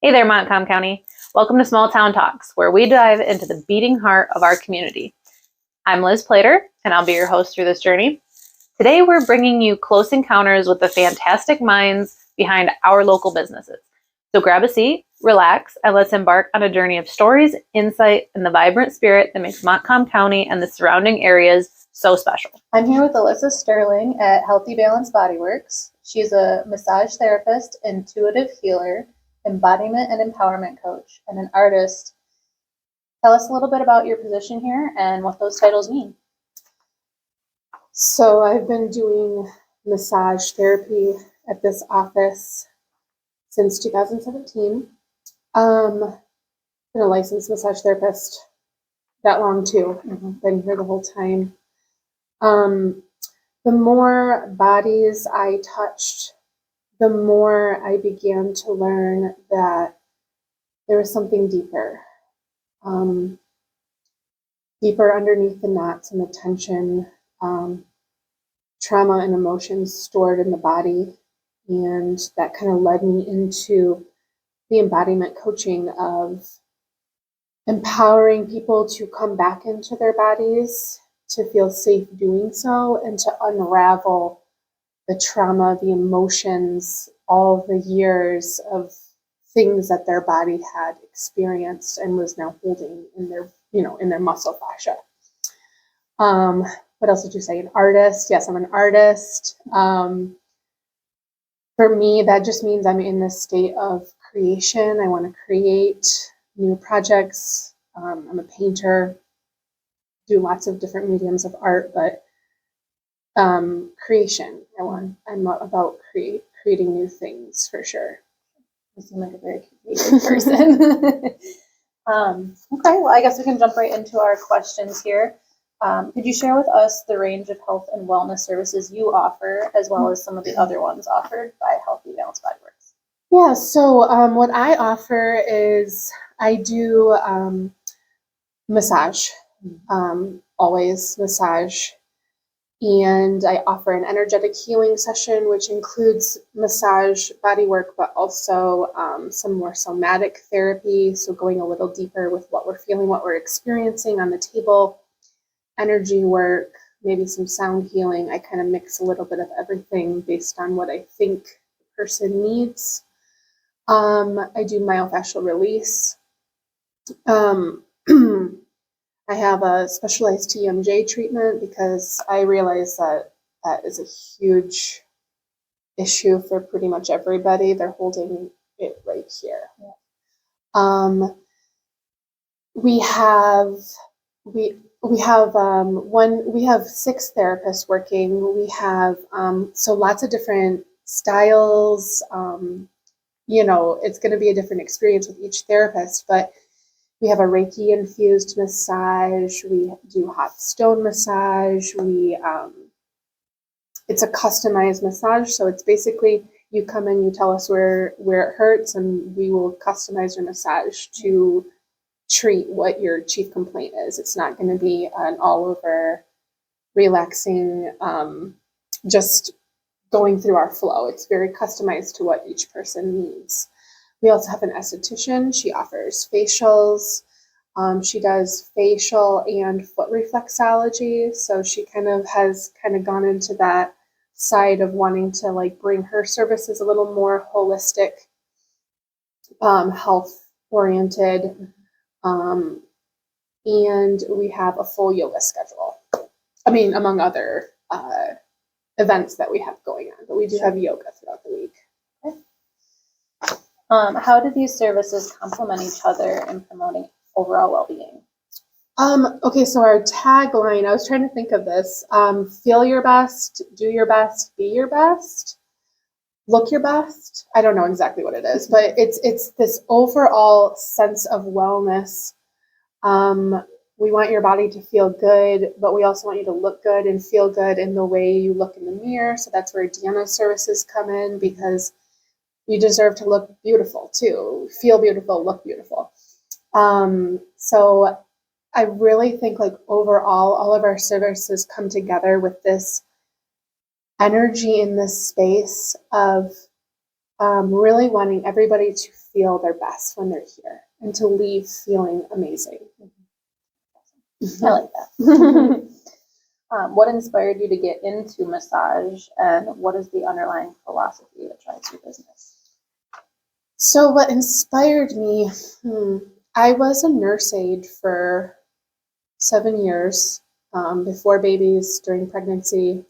Hey there, Montcalm County. Welcome to Small Town Talks, where we dive into the beating heart of our community. I'm Liz Plater, and I'll be your host through this journey. Today, we're bringing you close encounters with the fantastic minds behind our local businesses. So grab a seat, relax, and let's embark on a journey of stories, insight, and the vibrant spirit that makes Montcalm County and the surrounding areas so special. I'm here with Alyssa Sterling at Healthy Balance Bodyworks. She's a massage therapist, intuitive healer, embodiment and empowerment coach, and an artist. Tell us a little bit about your position here and what those titles mean. So I've been doing massage therapy at this office since 2017. Been a licensed massage therapist that long too. Been here the whole time. The more bodies I touched, the more I began to learn that there was something deeper. Deeper underneath the knots and the tension, trauma and emotions stored in the body. And that kind of led me into the embodiment coaching of empowering people to come back into their bodies, to feel safe doing so, and to unravel the trauma, the emotions, all the years of things that their body had experienced and was now holding in their, in their muscle fascia. What else did you say? An artist? Yes, I'm an artist. For me, that just means I'm in this state of creation. I want to create new projects. I'm a painter, do lots of different mediums of art, but creation. I'm about creating new things for sure. You seem like a very creative person. Okay, well, I guess we can jump right into our questions here. Could you share with us the range of health and wellness services you offer, as well as some of the other ones offered by Healthy Balance Bodyworks? Yeah, so what I offer is I do massage, always massage. And I offer an energetic healing session, which includes massage, body work, but also some more somatic therapy. So going a little deeper with what we're feeling, what we're experiencing on the table, energy work, maybe some sound healing. I kind of mix a little bit of everything based on what I think the person needs. I do myofascial release. I have a specialized TMJ treatment because I realize that that is a huge issue for pretty much everybody. They're holding it right here. Yeah. We have 6 therapists working. We have so lots of different styles. It's going to be a different experience with each therapist, but we have a Reiki infused massage. We do hot stone massage. It's a customized massage. So it's basically you come in, you tell us where it hurts, and we will customize your massage to treat what your chief complaint is. It's not going to be an all over relaxing, just going through our flow. It's very customized to what each person needs. We also have an esthetician. She offers facials. She does facial and foot reflexology. So she has gone into that side of wanting to bring her services a little more holistic, health oriented. And we have a full yoga schedule. Among other events that we have going on, but we do have yoga throughout the week. How do these services complement each other in promoting overall well-being? Okay, so our tagline, I was trying to think of this, feel your best, do your best, be your best, look your best. I don't know exactly what it is, but it's this overall sense of wellness. We want your body to feel good, but we also want you to look good and feel good in the way you look in the mirror. So that's where Deanna's services come in, because you deserve to look beautiful too. Feel beautiful, look beautiful. So I really think overall, all of our services come together with this energy in this space of really wanting everybody to feel their best when they're here and to leave feeling amazing. I like that. What inspired you to get into massage, and what is the underlying philosophy that drives your business? So what inspired me, I was a nurse aide for 7 years, before babies, during pregnancy.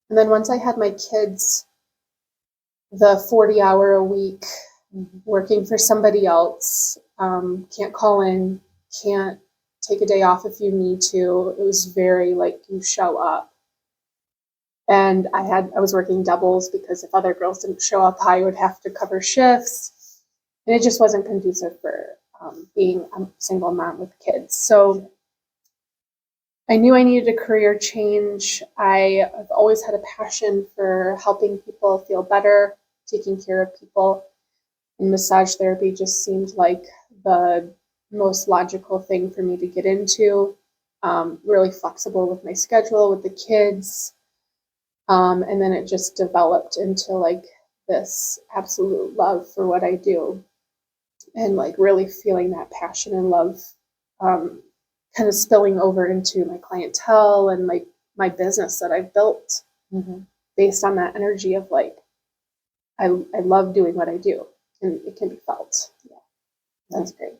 And then once I had my kids, the 40-hour a week working for somebody else, can't call in, can't take a day off if you need to. It was very like you show up. And I was working doubles because if other girls didn't show up, I would have to cover shifts. And it just wasn't conducive for being a single mom with kids. So I knew I needed a career change. I've always had a passion for helping people feel better, taking care of people. And massage therapy just seemed like the most logical thing for me to get into. Really flexible with my schedule, with the kids. And then it just developed into like this absolute love for what I do. And like really feeling that passion and love kind of spilling over into my clientele and like my business that I've built based on that energy of like, I love doing what I do, and it can be felt. Yeah, that's great.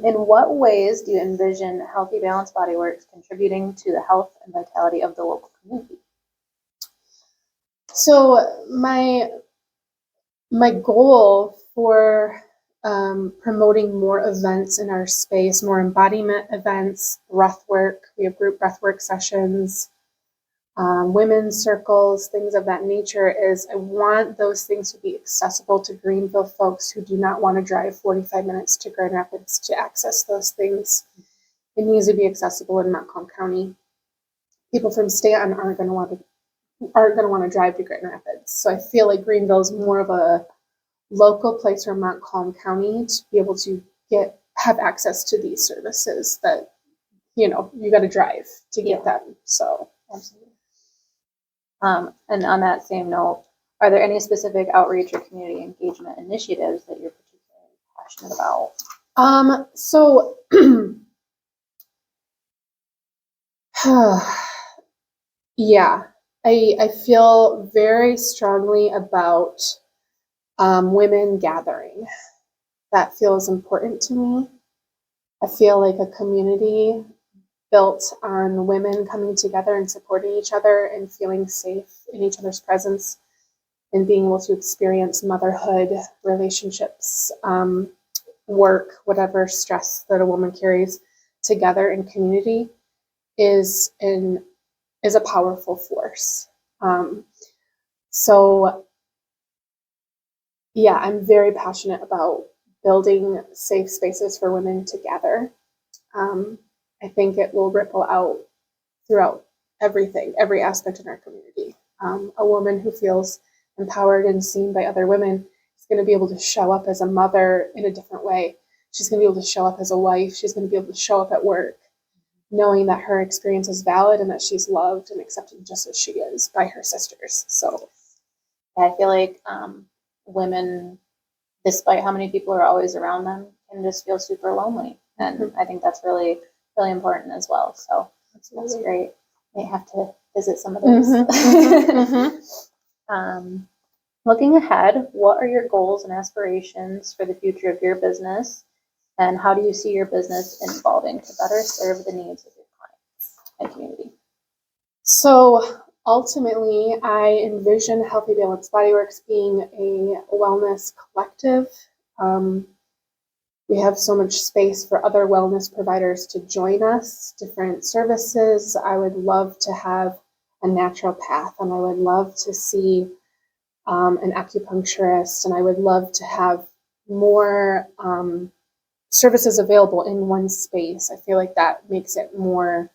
In what ways do you envision Healthy Balance Bodyworks contributing to the health and vitality of the local community? So my goal for promoting more events in our space, more embodiment events, breath work. We have group breath work sessions, women's circles, things of that nature, is I want those things to be accessible to Greenville folks who do not want to drive 45 minutes to Grand Rapids to access those things. It needs to be accessible in Montcalm County. People from Stanton aren't going to want to drive to Grand Rapids. So I feel like Greenville is more of a local place for Montcalm County to be able to have access to these services that, you got to drive to get them. So absolutely. And on that same note, are there any specific outreach or community engagement initiatives that you're particularly passionate about? So yeah, I feel very strongly about women gathering. That feels important to me. I feel like a community built on women coming together and supporting each other and feeling safe in each other's presence and being able to experience motherhood, relationships, work, whatever stress that a woman carries together in community is a powerful force. So yeah, I'm very passionate about building safe spaces for women to gather. I think it will ripple out throughout everything, every aspect in our community. A woman who feels empowered and seen by other women is going to be able to show up as a mother in a different way. She's going to be able to show up as a wife. She's going to be able to show up at work, knowing that her experience is valid and that she's loved and accepted just as she is by her sisters. So I feel like women, despite how many people are always around them, can just feel super lonely. And I think that's really, really important as well. So that's great. May have to visit some of those. Looking ahead, what are your goals and aspirations for the future of your business? And how do you see your business evolving to better serve the needs of your clients and community? So ultimately, I envision Healthy Balance Bodyworks being a wellness collective. We have so much space for other wellness providers to join us, different services. I would love to have a naturopath, and I would love to see an acupuncturist, and I would love to have more services available in one space. I feel like that makes it more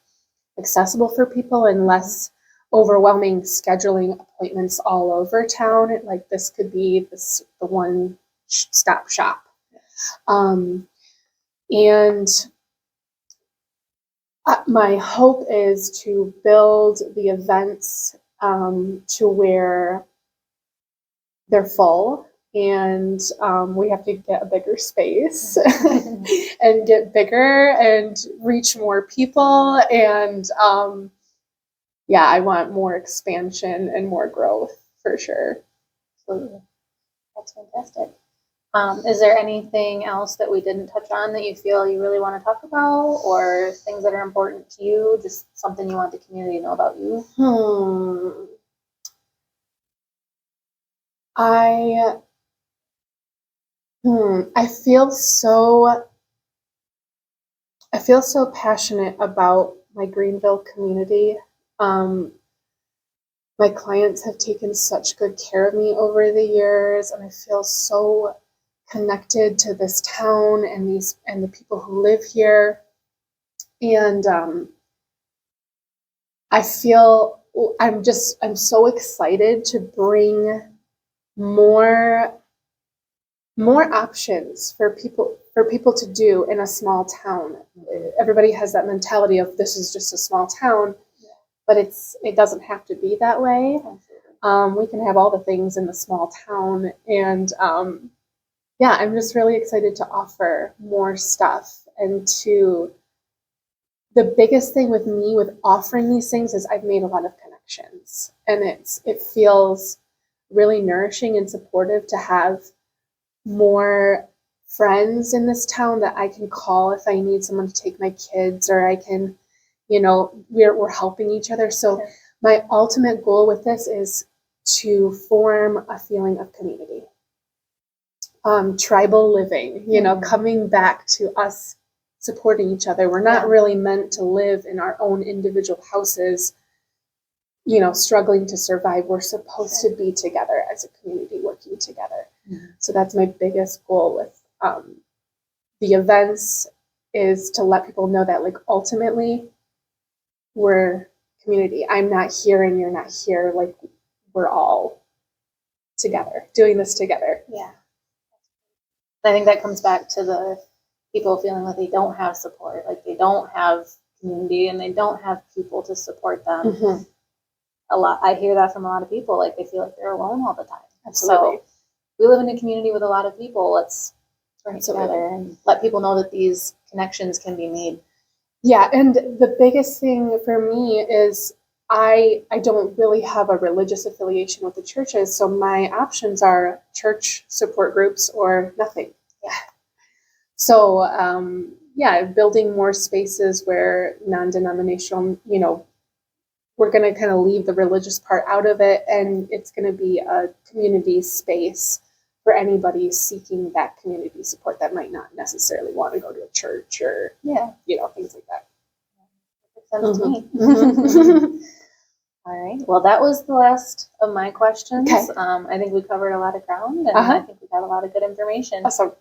accessible for people and less overwhelming scheduling appointments all over town. Like this could be the one stop shop. And my hope is to build the events to where they're full, and we have to get a bigger space and get bigger and reach more people. And yeah, I want more expansion and more growth for sure. Absolutely. That's fantastic. Is there anything else that we didn't touch on that you feel you really want to talk about, or things that are important to you, just something you want the community to know about you? I feel so passionate about my Greenville community. My clients have taken such good care of me over the years, and I feel so connected to this town and the people who live here. And I feel I'm so excited to bring more options for people to do in a small town. Everybody has that mentality of this is just a small town, but it doesn't have to be that way. We can have all the things in the small town, and yeah, I'm just really excited to offer more stuff. And the biggest thing with me with offering these things is I've made a lot of connections, and it feels really nourishing and supportive to have more friends in this town that I can call if I need someone to take my kids, or I can, we're helping each other. So my ultimate goal with this is to form a feeling of community. Tribal living, coming back to us supporting each other. We're not really meant to live in our own individual houses, struggling to survive. We're supposed to be together as a community, working together. So that's my biggest goal with the events, is to let people know that, like, ultimately we're community. I'm not here and you're not here. Like, we're all together doing this together. Yeah. I think that comes back to the people feeling like they don't have support, like they don't have community and they don't have people to support them. I hear that from a lot of people, like they feel like they're alone all the time. Absolutely. So we live in a community with a lot of people. Let's bring it together and let people know that these connections can be made. Yeah, and the biggest thing for me is I don't really have a religious affiliation with the churches, so my options are church support groups or nothing. So building more spaces where non-denominational, we're going to kind of leave the religious part out of it, and it's going to be a community space for anybody seeking that community support that might not necessarily want to go to a church or things like that. Makes sense to me. All right. Well, that was the last of my questions. Okay. I think we covered a lot of ground, and I think we got a lot of good information. Awesome.